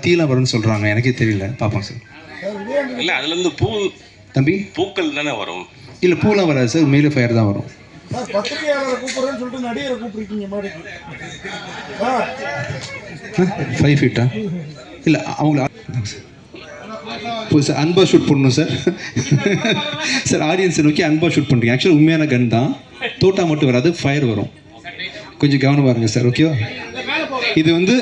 தீலாம் வரும்னு சொல்கிறாங்க, எனக்கே தெரியல, பார்ப்போம் சார். இல்லை அதுலேருந்து பூ தம்பி பூக்கள் தானே வரும். இல்லை பூலாம் வராது சார், மெயில ஃபயர் தான் வரும். பத்திரிகையாளரை கூப்பிடுறேன்னு சொல்லிட்டு நடிகரை கூப்பிட்டுருக்கீங்க மாதிரி 5 ஃபீட்டா இல்லை அவங்கள சார் அன்பா ஷூட் பண்ணணும் சார். சார் ஆடியன்ஸை நோக்கி அன்பா ஷூட் பண்ணுறீங்க. ஆக்சுவலாக உண்மையான கன் தான், தோட்டா மட்டும் வராது, ஃபயர் வரும். கொஞ்சம் கவனமாக இருங்க சார், ஓகேவா? இது வந்து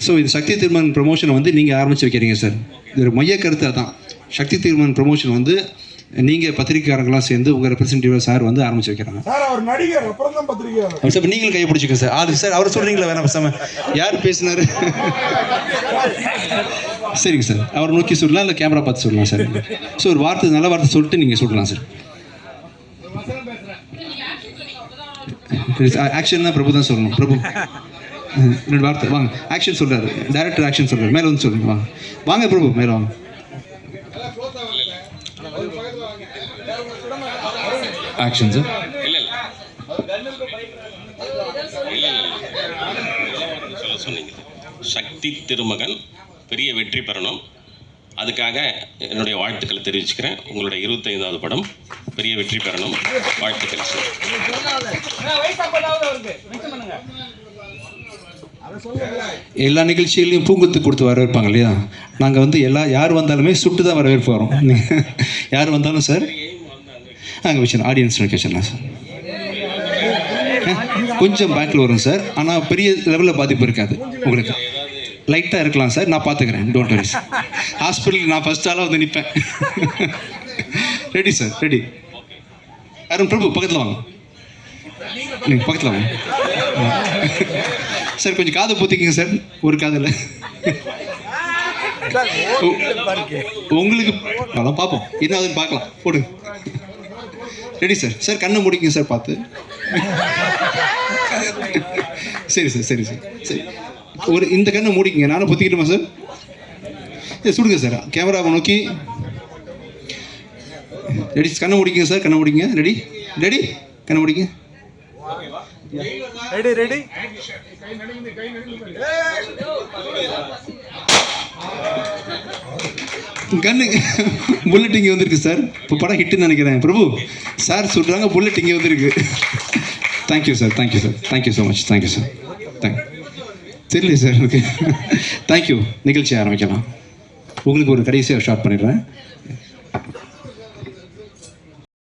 ஸோ இது சக்தி திருமன் ப்ரொமோஷனை வந்து நீங்கள் ஆரம்பித்து வைக்கிறீங்க சார். இது மைய கருத்து தான். சக்தி திருமன் ப்ரொமோஷன் வந்து நீங்கள் பத்திரிகைக்காரங்களாம் சேர்ந்து உங்கள் ரெப்ரஸன்டேட்டிவ் சார் வந்து ஆரம்பித்து வைக்கிறாங்க. சார் நீங்களும் கையை பிடிச்சிக்க சார். அது சார் அவர் சொல்கிறீங்களா வேணாம் பேசாம யார் பேசினார்? சரிங்க சார், அவர் நோக்கி சொல்லலாம் இல்லை கேமரா பார்த்து சொல்லலாம் சார். ஸோ ஒரு வார்த்தை நல்ல வார்த்தை சொல்லிட்டு நீங்கள் சொல்லலாம் சார். ஆக்ஷன் தான் பிரபு தான் சொல்லணும். பிரபு 2 வார்த்தை வாங்க. ஆக்ஷன் சொல்கிறாரு டைரக்டர், ஆக்ஷன் சொல்கிறார், மேலே வந்து சொல்லுங்க. வாங்க வாங்க பிரபு, மேலே வாங்க. Action sir. இல்லை சொல்ல சொன்னீங்க. சக்தி திருமகன் பெரிய வெற்றி பெறணும், அதுக்காக என்னுடைய வாழ்த்துக்களை தெரிவிச்சுக்கிறேன். உங்களுடைய 25வது படம் பெரிய வெற்றி பெறணும், வாழ்த்துக்கள் சார். எல்லா நிகழ்ச்சிகளையும் பூங்குத்து கொடுத்து வரவேற்பாங்க இல்லையா? நாங்கள் வந்து யார் வந்தாலுமே சுட்டு தான் வரவேற்பு வரோம். யார் வந்தாலும் சார் நாங்கள் வச்சிடலாம், ஆடியன்ஸ் வச்சிடலாம் சார். கொஞ்சம் பேக்கில் வரும் சார், ஆனால் பெரிய லெவலில் பாதிப்பு இருக்காது. உங்களுக்கு லைட்டாக இருக்கலாம் சார், நான் பார்த்துக்கிறேன், டோன்ட் வரி சார். ஹாஸ்பிட்டலுக்கு நான் ஃபஸ்ட் ஆளாக வந்து நிற்பேன். Ready sir, ready. Arun Prabhu பக்கத்தில் வாங்க, நீங்கள் பக்கத்தில் வாங்க சார். கொஞ்சம் காதை பூத்திக்கிங்க சார், ஒரு காதில். உங்களுக்கு அதான் பார்ப்போம், என்ன ஆகுதுன்னு பார்க்கலாம், போடுங்க. Ready sir. சார் கண்ணை முடிங்க சார், பார்த்து. சரி சார், சரி சார், சரி. ஒரு இந்த கண்ணை மூடிக்கிங்க, நானும் பொத்திக்கிட்டுமா சார்? சுடுங்க சார், கேமராவை நோக்கி. ரெடி, கண்ணை முடிக்கிங்க சார், கண்ணை முடிங்க. ரெடி ரெடி, கண்ணை முடிங்க. Ready ready. கண்ணு புல்லட் இங்கே வந்திருக்கு சார். இப்போ படம் ஹிட்டுன்னு நினைக்கிறேன். பிரபு சார் சொல்கிறாங்க புல்லட் இங்கே வந்திருக்கு. Thank you sir, thank you sir, thank you so much, thank you sir. தெரியல சார், ஓகே தேங்க்யூ. நிகழ்ச்சி ஆரம்பிக்கலாம். உங்களுக்கு ஒரு கடைசியாக ஷார்ட் பண்ணிடுறேன்.